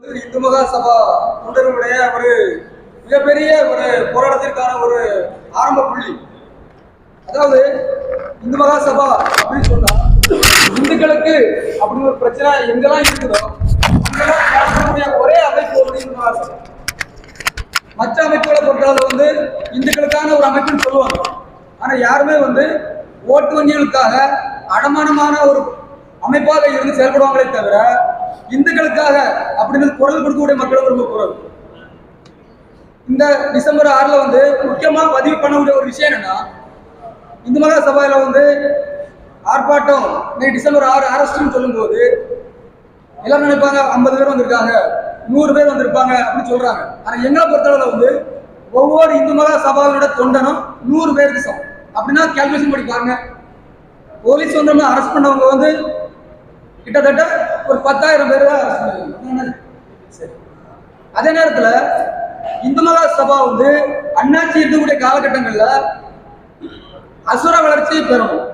இந்து மகா சபா தொண்டர்களுடைய ஒரு மிகப்பெரிய ஒரு போராட்டத்திற்கான ஒரு ஆரம்ப புள்ளி. அதாவது இந்து மகா சபா அப்படின்னு சொன்னா இந்துக்களுக்கு அப்படின்னு ஒரு பிரச்சனை எங்கெல்லாம் இருக்குதோ அங்கெல்லாம் ஒரே அமைப்பு வந்து இந்து மகா சபா. மற்ற அமைப்புகளை பொறுத்தளவு இந்துக்களுக்கான ஒரு அமைப்புன்னு சொல்லுவாங்க. ஆனா யாருமே ஓட்டு வங்கிகளுக்காக அடமானமான ஒரு அமைப்பாக இருந்து செயல்படுவாங்களே தவிர இந்துக்களுக்காக அப்படின்னு குரல் கொடுக்கக்கூடிய மக்களும் ரொம்ப குரல். இந்த டிசம்பர் 6 முக்கியமா பதிவு பண்ணக்கூடிய ஒரு விஷயம் என்னன்னா, இந்து மகா சபையில ஆர்ப்பாட்டம் டிசம்பர் 6 அரஸ்ட்னு சொல்லும் போது எல்லாரும் நினைப்பாங்க 50 பேர் வந்திருக்காங்க, 100 பேர் வந்திருப்பாங்க அப்படின்னு சொல்றாங்க. ஆனா எங்களை பொறுத்தளவுல ஒவ்வொரு இந்து மகா சபாவோட தொண்டனும் 100 பேருக்கு சமம். அப்படின்னா கால்குலேஷன் பண்ணி பாருங்க. போலீஸ் அரெஸ்ட் பண்ணவங்க கிட்டத்தட்ட ஒரு 10,000 பேர் தான். அதே நேரத்துல இந்து மகா சபா அண்ணாச்சி இருக்கக்கூடிய காலகட்டங்கள்ல அசுர வளர்ச்சி பெறணும்.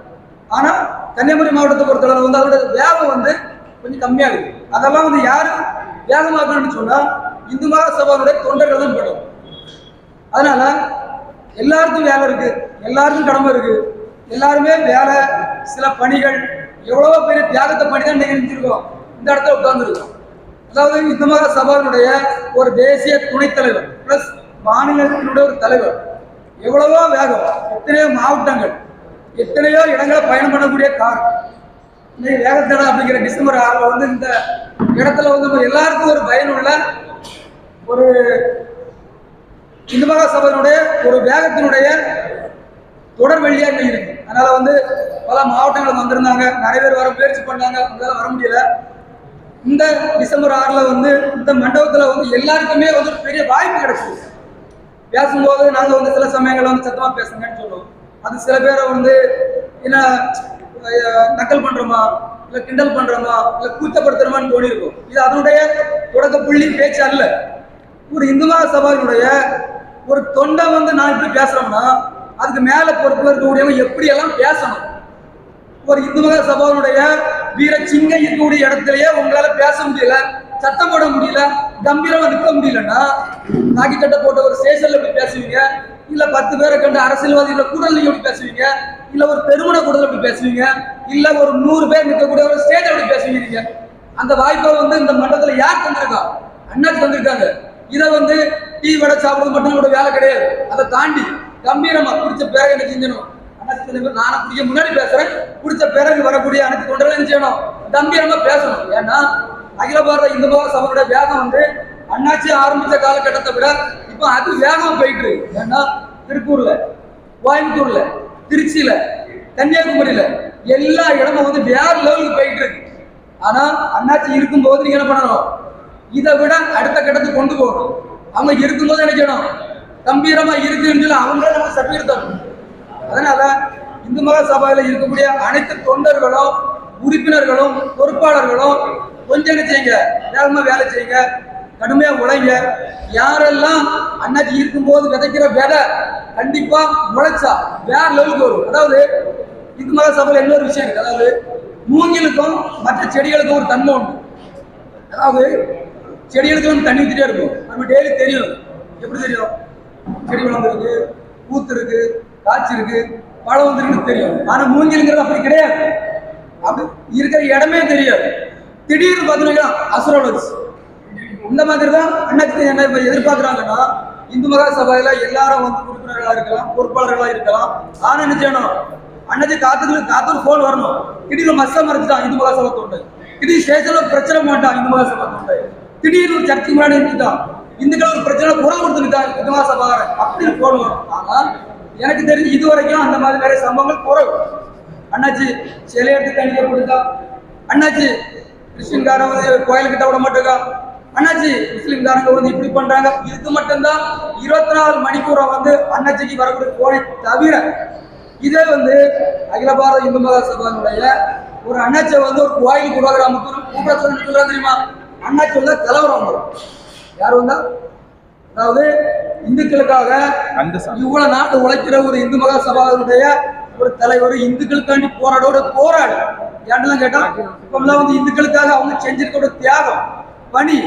ஆனா கன்னியாகுமரி மாவட்டத்தை பொறுத்தளவு அதோட வேகம் கொஞ்சம் கம்மியா இருக்கு. அதெல்லாம் யாரு வேகமாக்கணும்னு சொன்னா இந்து மகா சபாவுடைய தொண்டர்கள் தான் படும். அதனால எல்லாருக்கும் வேலை இருக்கு, எல்லாருக்கும் கடமை இருக்கு, எல்லாருமே வேலை சில பணிகள் எவ்வளவோ பெரிய தியாகத்தை பண்ணி தான் நிகழ்ச்சிருக்கோம் இந்த இடத்துல உட்கார்ந்துருக்கோம். அதாவது இந்து மகா சபாவினுடைய ஒரு தேசிய துணைத் தலைவர் பிளஸ் மாநிலத்தினுடைய ஒரு தலைவர் எவ்வளவோ வேகம், எத்தனையோ மாவட்டங்கள், எத்தனையோ இடங்களை பயணம் பண்ணக்கூடிய கார் வேகத்தடை அப்படிங்கிற டிசம்பர் 6 இந்த இடத்துல நம்ம எல்லாருக்கும் ஒரு பயனுள்ள ஒரு இந்து மகா சபையினுடைய ஒரு வேகத்தினுடைய தொடர் வழியாக இருக்கு. அதனால பல மாவட்டங்கள் வந்திருந்தாங்க, நிறைய பேர் வர முயற்சி பண்ணாங்க, அவங்களால வர முடியல. இந்த டிசம்பர் 6 இந்த மண்டபத்துல எல்லாருக்குமே ஒரு பெரிய வாய்ப்பு கிடைச்சது. பேசும்போது நாங்க சில சமயங்கள் சத்தமா பேசுங்கன்னு சொல்லுவோம். அது சில பேரை என்ன நக்கல் பண்றோமா, இல்ல கிண்டல் பண்றோமா, இல்ல கூச்சப்படுத்துறோமான்னு தோணி இருக்கும். இது அதனுடைய தொடக்க புள்ளி பேச்சு அல்ல. ஒரு இந்து மகா சபாவினுடைய ஒரு தொண்டை நான் இப்படி பேசுறோம்னா அதுக்கு மேல பொறுப்புல இருக்கக்கூடியவங்க எப்படி எல்லாம் பேசணும். ஒரு இந்து மகா சபாவினுடைய வீர சிங்க இருக்கக்கூடிய இடத்துலயே உங்களால பேச முடியல, சத்தம் போட முடியல, கம்பீரமா நிற்க முடியலன்னா நாக்கி சட்டை போட்ட ஒரு ஸ்டேஷன்ல எப்படி பேசுவீங்க? இல்ல 10 பேரை கண்டு அரசியல்வாதிகள கூடல் எப்படி பேசுவீங்க? இல்ல ஒரு பெருமன கூடல் எப்படி பேசுவீங்க? இல்ல ஒரு 100 பேர் நிற்கக்கூடிய ஒரு ஸ்டேஜ் எப்படி பேசுவீங்க? அந்த வாய்ப்பை இந்த மண்டலத்துல யார் தந்திருக்கா? அண்ணாச்சி தந்திருக்காங்க. இதை டீ வடை சாப்பிடுறது மட்டும் நம்மளோட வேலை கிடையாது. அதை தாண்டி கம்பீரமா குடிச்ச பிறகு என்ன செஞ்சணும்? நானும் குடிக்க முன்னாடி பேசுறேன், குடிச்ச பிறகு வரக்கூடிய அனைத்து தொண்டர்களும் என்ன செய்யணும்? கம்பீரமா பேசணும். ஏன்னா அகில பாரத இந்து மகா சபையோட வேகம் அண்ணாச்சி ஆரம்பிச்ச காலகட்டத்தை விட இப்ப அது வேகமா போயிட்டு இருக்கு. ஏன்னா திருப்பூர்ல, கோயம்புத்தூர்ல, திருச்சியில, கன்னியாகுமரியில எல்லா இடமும் வேற லெவலுக்கு போயிட்டு இருக்கு. ஆனா அண்ணாச்சி இருக்கும்போது நீங்க என்ன பண்ணணும்? இதை விட அடுத்த கட்டத்துக்கு கொண்டு போகணும். அவங்க இருக்கும்போது நினைக்கணும் கம்பீரமா இருக்குன்னு சொல்லி அவங்க நம்ம சர்வீர்த்தணும். அதனால இந்து மகா சபையில இருக்கக்கூடிய அனைத்து தொண்டர்களும், உறுப்பினர்களும், பொறுப்பாளர்களும் கொஞ்சம் என்ன செய்யுங்க, வேகமா வேலை செய்யுங்க, கடுமையா உழைங்க. யாரெல்லாம் அண்ணாச்சி இருக்கும்போது விதைக்கிற விதை கண்டிப்பா முளைச்சா வேற லெவலுக்கு வரும். அதாவது இந்து மகா சபையில இன்னொரு விஷயம் இருக்கு. அதாவது மூங்கிலுக்கும் மற்ற செடிகளுக்கும் ஒரு தன்மை உண்டு. அதாவது செடிகளுக்கு தண்ணி ஊத்திட்டே இருக்கும். நம்ம டெய்லி தெரியும். எப்படி தெரியும்? செடி வளர்ந்துருக்கு, பூத்து இருக்கு, காய்ச்சி இருக்கு, பழம் வந்துருக்கு தெரியும். ஆனா மூங்கிலுங்கிறது அப்படி கிடையாது. அப்படி இருக்கிற இடமே தெரியாது. திடீர்னு பார்த்தீங்கன்னா அசுர வளர்ச்சி. இந்த மாதிரி தான் அண்ணாச்சி என்ன எதிர்பார்க்கிறாங்கன்னா, இந்து மகா சபையில எல்லாரும் உறுப்பினர்களா இருக்கலாம், பொறுப்பாளர்களா இருக்கலாம். ஆனா என்ன செய்யணும்? அண்ணாச்சி காத்துக்கு போன் வரணும். திடீர்னு மசா மறைச்சிட்டான் இந்து மகா சபை தொண்டை, திடீர் ஸ்டேஷன்ல பிரச்சனை மாட்டான் இந்து மகா சபை தொண்டை, திடீர்னு ஒரு சர்ச்சைக்கு முன்னாடி இருந்துட்டான், இந்துக்கள் ஒரு பிரச்சனை குரல் கொடுத்துட்டான் இந்து மகா சபாரன் அப்படின்னு போன் வரும். ஆனா எனக்கு தெரிஞ்சு இது வரைக்கும் அந்த மாதிரி நிறைய சம்பவங்கள் குறைவு. அண்ணாச்சி சிலை எடுத்து தனிக்க கொடுத்தா, அண்ணாச்சி கிறிஸ்டின்காரங்க கோயிலுக்கிட்ட விட மாட்டேங்க, அண்ணாச்சி முஸ்லிம்காரங்க இப்படி பண்றாங்க. இதுக்கு மட்டும்தான் 24 மணிக்கூரை அண்ணாச்சிக்கு வரக்கூடிய போனை தவிர இதே அகில பாரத இந்து மகா சபாவுடைய ஒரு அண்ணாச்சியை ஒரு கோயிலுக்கு உருவாக்குற கூப்பிட சொல்ல தெரியுமா? அண்ணாச்சி கலவரம் வரும். யார் வந்தா? அதாவது இந்துக்களுக்காக இவ்வளவு நாட்டு உழைக்கிற ஒரு இந்து மகா சபாவுடைய ஒரு தலைவர் இந்துக்களுக்காண்டி போராடு ஏன்லாம் கேட்டா இப்பெல்லாம் இந்துக்களுக்காக அவங்க செஞ்சிருக்க தியாகம் பணி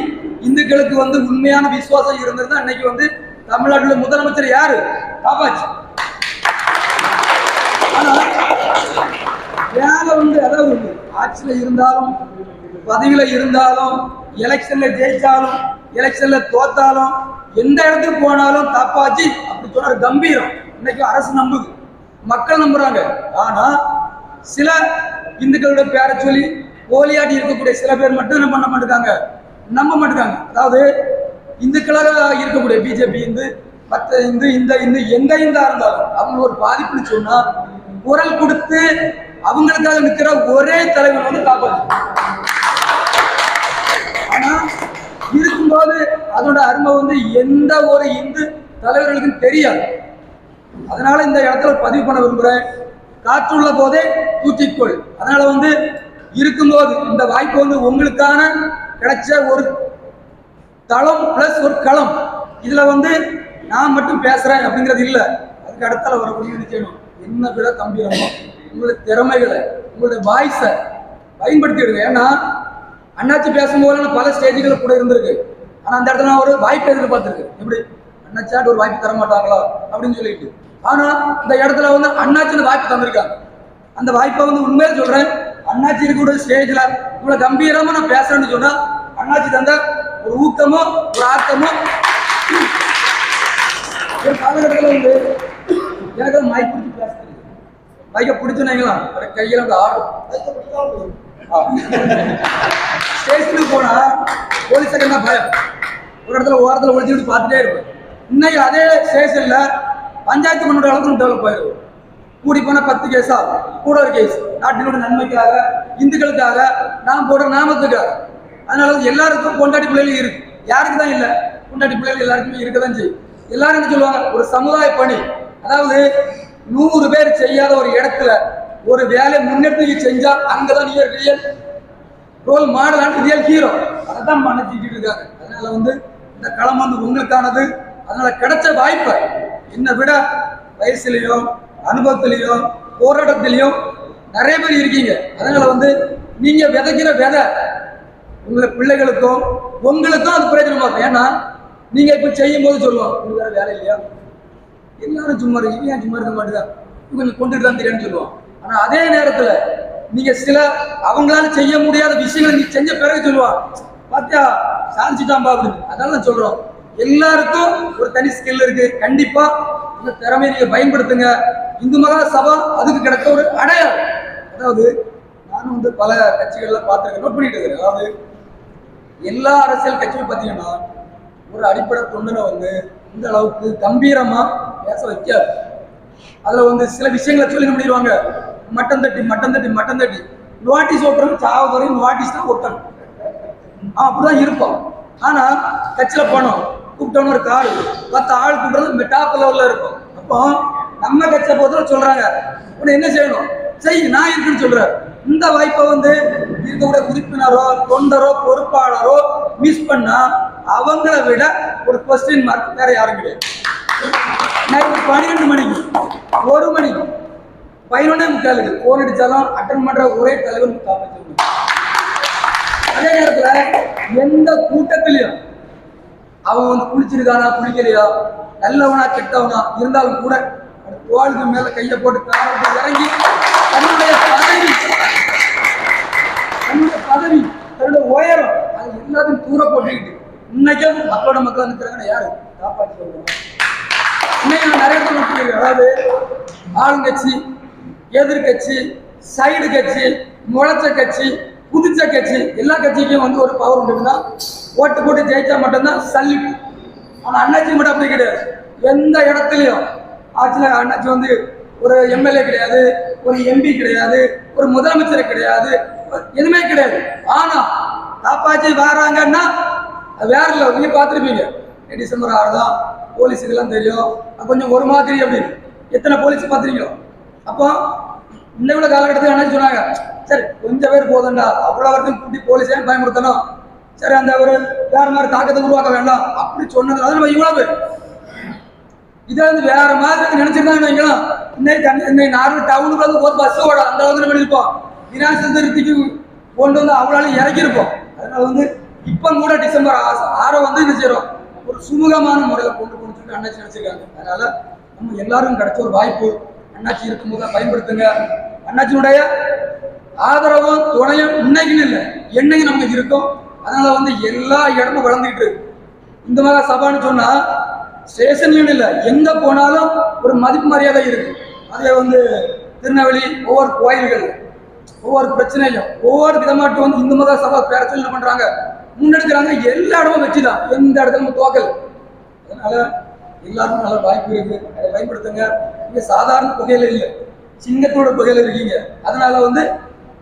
இந்துக்களுக்கு வந்து உண்மையான விசுவாசம் இருந்திருந்தா இன்னைக்கு வந்து தமிழ்நாட்டில் முதலமைச்சர் யாரு? காப்பாச்சு. ஆனா வேலை வந்து அதாவது ஆட்சியில இருந்தாலும் பதவியில இருந்தாலும் எலெக்ஷன்ல ஜெயிச்சாலும் எலெக்ஷன்ல தோத்தாலும் எந்த இடத்துக்கு போனாலும் தப்பாச்சு அப்படி சொன்ன கம்பீரம் இன்னைக்கு அரசு நம்புது, மக்கள் நம்புறாங்க. ஆனா சில இந்துக்களோட பேரை சொல்லி போலியாட்டி இருக்கக்கூடிய சில பேர் மட்டும் என்ன பண்ண மாட்டாங்க, நம்ப மாட்டாங்க. அதாவது இந்துக்களாக இருக்கக்கூடிய பிஜேபி இந்து மற்ற இந்து இந்த இந்து எந்த இந்தா இருந்தாலும் அவங்க ஒரு பாதிப்புன்னு சொன்னா குரல் கொடுத்து அவங்களுக்காக நிற்கிற ஒரே தலைவர் வந்து காப்பாற்று. ஆனா இருக்கும்போது அதோட அருமை வந்து எந்த ஒரு இந்து தலைவர்களுக்கும் தெரியாது. அதனால இந்த இடத்துல பதிவு பண்ண விரும்புறேன், காற்றுள்ள போதே தூக்கிக்கொள். அதனால வந்து இருக்கும்போது இந்த வாய்ப்பு வந்து உங்களுக்கான கிடைச்ச ஒரு தளம் பிளஸ் ஒரு களம். இதுல வந்து நான் மட்டும் பேசுறேன் அப்படிங்கிறது இல்லை, அதுக்கு அடுத்தால வரக்கூடிய செய்யணும். என்ன விட கம்பீரமா உங்களுடைய திறமைகளை உங்களுடைய வாய்ஸை பயன்படுத்திடுங்க. ஏன்னா அண்ணாச்சி பேசும்போது பல ஸ்டேஜுகளை கூட இருந்திருக்கு. ஆனா அந்த இடத்துல நான் ஒரு வாய்ப்பு எதிர்பார்த்திருக்கு, எப்படி அண்ணாச்சாட்டு ஒரு வாய்ப்பு தர மாட்டாங்களா அப்படின்னு சொல்லிட்டு. ஆனா இந்த இடத்துல வந்து அண்ணாச்சி வாய்ப்பு தந்திருக்காங்க. அந்த வாய்ப்பை வந்து உண்மையில சொல்றேன், அண்ணாச்சி இருக்கக்கூடிய ஸ்டேஜ்ல இவ்வளவு கம்பீரமா நான் பேசுறேன்னு சொன்னா அண்ணாச்சி தந்த ஒரு ஊக்கமோ ஒரு ஆக்கமோ. ஒரு காலகட்டத்தில் வந்து எனக்கு மைக் பிடிச்சி பேசுறது, மைக்கை பிடிச்சுனீங்களா கையில வந்து ஆடும். ஸ்டேஷனுக்கு போனா போலீஸுக்கு என்ன பயம், ஒரு இடத்துல ஓரத்தில் ஒழிச்சுட்டு பார்த்துட்டே இருப்பேன். இன்னைக்கு அதே ஸ்டேஷன்ல பஞ்சாயத்து மன்னோட அளவுக்கு டெவலப் ஆயிடும். கூடி போன 10 கேஸா கூட ஒரு கேஸ் நாட்டினோட நன்மைக்காக இந்துக்களுக்காக நான் போடுற நாமத்துக்காக. அதனால எல்லாருக்கும் கொண்டாடி பிள்ளைகள் இருக்கு, யாருக்கு தான் இல்லை, கொண்டாடி பிள்ளைகள் எல்லாருக்குமே இருக்கதான் செய்யும். எல்லாரும் என்ன சொல்லுவாங்க, ஒரு சமுதாய பணி, அதாவது 100 பேர் செய்யாத ஒரு இடத்துல ஒரு வேலையை முன்னெடுத்து செஞ்சா அங்கதான் நீங்க real role model, real hero. அதைதான் நினைச்சிட்டு இருக்காங்க. அதனால வந்து இந்த களம் வந்து உங்களுக்கானது. அதனால கிடைச்ச வாய்ப்பை என்னை விட வயசுலையும் அனுபவத்திலையும் போராட்டத்திலையும் நிறைய பேர் இருக்கீங்க. அதனால வந்து நீங்க விதைக்கிற விதை உங்களை பிள்ளைகளுக்கும் உங்களுக்கும் அது பிரயோஜனமா இருக்கும். ஏன்னா நீங்க இப்ப செய்யும் போது சொல்லுவோம், உங்களுக்கு வேற வேலை இல்லையா, எல்லாரும் சும்மா இருக்கு, ஏன் சும்மா இருக்க மாட்டேதான், கொஞ்சம் கொண்டுட்டு தான் தெரியும்னு சொல்லுவோம். ஆனா அதே நேரத்துல நீங்க சில அவங்களால செய்ய முடியாத விஷயங்களை நீ செஞ்ச பிறகு சொல்லுவான், பாத்தியா சாதிச்சுட்டாம்பா அப்படின்னு. அதனால நான் சொல்றோம், எல்லாருக்கும் ஒரு தனி ஸ்கில் இருக்கு. கண்டிப்பா இந்த திறமையை நீங்க பயன்படுத்துங்க. இந்து மகா சபா அதுக்கு கிடைச்ச ஒரு அடையாளம். அதாவது நானும் வந்து பல கட்சிகள்ல பார்த்துருக்கேன், நோட் பண்ணிட்டு இருக்கிறேன். அதாவது எல்லா அரசியல் கட்சியும் பார்த்தீங்கன்னா ஒரு அடிப்படை தொண்டனை வந்து இந்த அளவுக்கு கம்பீரமா பேச வைக்காது. அதுல வந்து சில விஷயங்களை சொல்லி பண்ணிடுவாங்க, மட்டன் தட்டி மட்டன் தட்டி மட்டன் தட்டி நோட்டீஸ் ஓட்டுறோம், சாவது வரையும் நோட்டீஸ் தான் ஓட்டணும், அப்படிதான் இருப்போம். ஆனா கட்சியில போனோம் கூப்பிட்டோன்னு ஒரு கார் 10 ஆள் கூப்பிடுறது டாப் லெவல்ல இருக்கும். அப்போ நம்ம கட்சியை பொறுத்தவரை சொல்றாங்க, உன்னை என்ன செய்யணும் செய், நான் இருக்குன்னு சொல்றேன். இந்த வாய்ப்பை வந்து இருக்கக்கூடிய உறுப்பினரோ தொண்டரோ பொறுப்பாளரோ மிஸ் பண்ணா அவங்கள விட ஒரு கொஸ்டின் மார்க் வேற யாரும் கிடையாது. நைட்டு 12 மணிக்கு 1 மணிக்கு 11:45 போன் அடிச்சாலும் அட்டன் பண்ற ஒரே தலைவர் காப்பாற்ற. அதே நேரத்துல எந்த கூட்டத்திலையும் அவன் வந்து குளிச்சிருக்கானா குளிக்கலையா, நல்லவனா கெட்டவனா இருந்தாலும் கூட தோளுக்கு மேல கையை போட்டு காரணத்தை இறங்கி தன்னுடைய பதவி தன்னுடைய உயரம் அது எல்லாத்தையும் தூர போட்டுக்கிட்டு இன்னைக்கும் மக்களோட மக்கள் நிற்கிறாங்க. யாரு காப்பாற்றி சொல்றோம். இன்னைக்கு நான் நிறைய பேர், அதாவது ஆளுங்கட்சி எதிர்கட்சி சைடு கட்சி முளைச்ச கட்சி புதுச்ச கட்சி எல்லா கட்சிக்கும் வந்து ஒரு பவர் உண்டுன்னா ஓட்டு போட்டு ஜெயிச்சா மட்டும்தான் சல்யூட். ஆனா அண்ணாச்சி மட்டும் அப்படி கிடையாது. எந்த இடத்துலையும் ஆட்சியில் அண்ணாச்சி வந்து ஒரு எம்எல்ஏ கிடையாது, ஒரு எம்பி கிடையாது, ஒரு முதலமைச்சர் கிடையாது, எதுவுமே கிடையாது. ஆனா காப்பாற்றி வராங்கன்னா வேற இல்லை. நீங்க பார்த்துருப்பீங்க டிசம்பர் 6 தான் போலீஸுக்கெல்லாம் தெரியும், கொஞ்சம் ஒரு மாதிரி அப்படின்னு எத்தனை போலீஸ் பார்த்துருக்கீங்களோ. அப்போ இன்னும் உள்ள காலகட்டத்தில் என்ன சொன்னாங்க, சரி கொஞ்சம் பேர் போதும்டா, அவ்வளோ வரைக்கும் கூட்டி போலீஸே பயன்படுத்தணும், சரி அந்த ஒரு வேற மாதிரி தாக்கத்தை உருவாக்க வேண்டாம் அப்படி சொன்னது. அது நம்ம இவ்வளவு இதை வந்து வேற மாதிரி நினைச்சிருந்தாங்க வைக்கலாம். இன்னைக்கு நார்மல் டவுனுக்கு வந்து ஒரு பஸ் ஓட அந்த அளவுக்கு நம்ம இருப்போம், விநாசகத்துக்கு கொண்டு வந்து அவ்வளோ இறக்கியிருப்போம். அதனால வந்து இப்போ கூட டிசம்பர் 6 வந்து என்ன செய்யறோம், ஒரு சுமூகமான முறையில் கொண்டு போகணும்னு சொல்லி அண்ணாச்சி நினைச்சிருக்காங்க. அதனால நம்ம எல்லாரும் கிடைச்ச ஒரு வாய்ப்பு, அண்ணாச்சி இருக்கும்போது பயன்படுத்துங்க. அண்ணாச்சியுடைய ஆதரவும் துணையும் இன்னைக்குன்னு இல்லை, என்னைக்கு நமக்கு இருக்கும். அதனால வந்து எல்லா இடமும் வளர்ந்துகிட்டு இருக்கு. இந்த மகா சபான்னு சொன்னா ஸ்டேஷன்லன்னு இல்லை, எங்க போனாலும் ஒரு மதிப்பு மரியாதை இருக்கு. அதே வந்து திருநெல்வேலி ஒவ்வொரு கோயில்கள் ஒவ்வொரு பிரச்சனையும் ஒவ்வொரு விதமாட்டும் வந்து இந்து மகா சபா பேர சொல்லி என்ன பண்றாங்க, முன்னெடுக்கிறாங்க. எல்லா இடமும் வச்சுதான், எந்த இடத்துல நம்ம தோக்கல். அதனால எல்லாருக்கும் நல்ல வாய்ப்பு இருக்கு, அதை பயன்படுத்துங்க. நீங்க சாதாரண தொகையில இல்லை, சிங்கத்தோட தொகையில இருக்கீங்க. அதனால வந்து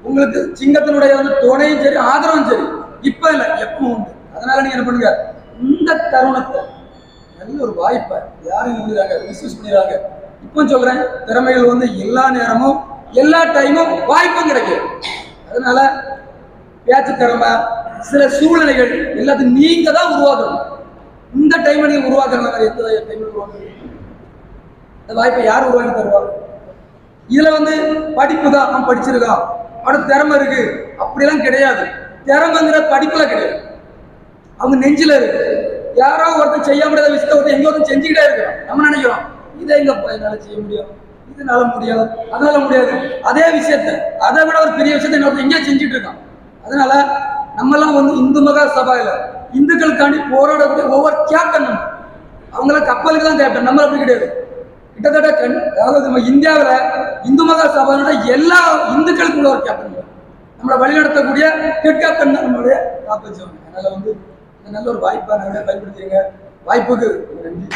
உங்களுக்கு சிங்கத்தினுடைய வந்து துணையும் சரி ஆதரவும் சரி இப்ப இல்லை எப்பவும் உண்டு. அதனால நீங்க என்ன பண்ணுங்க, இந்த தருணத்தை நல்ல ஒரு வாய்ப்பை யாரும் முடிறாங்க மிஸ்யூஸ் பண்ணிடுறாங்க. இப்போ சொல்றேன், திறமைகள் வந்து எல்லா நேரமும் எல்லா டைமும் வாய்ப்பும் கிடைக்கும். அதனால பேச்சு திறமை, சில சூழ்நிலைகள் எல்லாத்தையும் நீங்க தான் உருவாக்கணும். இந்த டைமை நீங்க உருவாக்குற எந்த டைம் உருவாக்கணும், இந்த வாய்ப்பை யார் உருவாக்கி தருவாங்க? இதுல வந்து படிப்பு தான், அவன் படிச்சிருக்கான், அவனோட திறமை இருக்கு அப்படிலாம் கிடையாது. திறமைங்கிற படிப்புல கிடையாது, அவங்க நெஞ்சில இருக்கு. யாரோ ஒருத்தன் செய்ய முடியாத விஷயத்த ஒருத்தன் எங்க ஒருத்தன் செஞ்சுக்கிட்டே இருக்கிறோம். நம்ம நினைக்கிறோம் இதை எங்க என்னால செய்ய முடியும், இதனால முடியாது, அதனால முடியாது. அதே விஷயத்த, அதை விட ஒரு பெரிய விஷயத்த இன்னொருத்தன் எங்கேயா செஞ்சுட்டு இருக்கான். அதனால நம்மெல்லாம் வந்து இந்து மகா சபையில இந்துக்களுக்காண்டி போராடக்கூடிய ஒவ்வொரு கேப்டன், அவங்களாம் கப்பலுக்கு தான் கேப்டன், நம்மள அப்படி கிடையாது. கிட்டத்தட்ட அதாவது நம்ம இந்தியாவில் இந்து மகா சபையோட எல்லா இந்துக்களுக்கு உள்ள ஒரு கேப்டன், நம்மளை வழிநடத்தக்கூடிய ஹெட் கேப்டன் தான் நம்மளுடைய காப்பச்சவங்க. அதனால வந்து நல்ல ஒரு வாய்ப்பை நிறைய பயன்படுத்திங்க. வாய்ப்புக்கு நன்றி.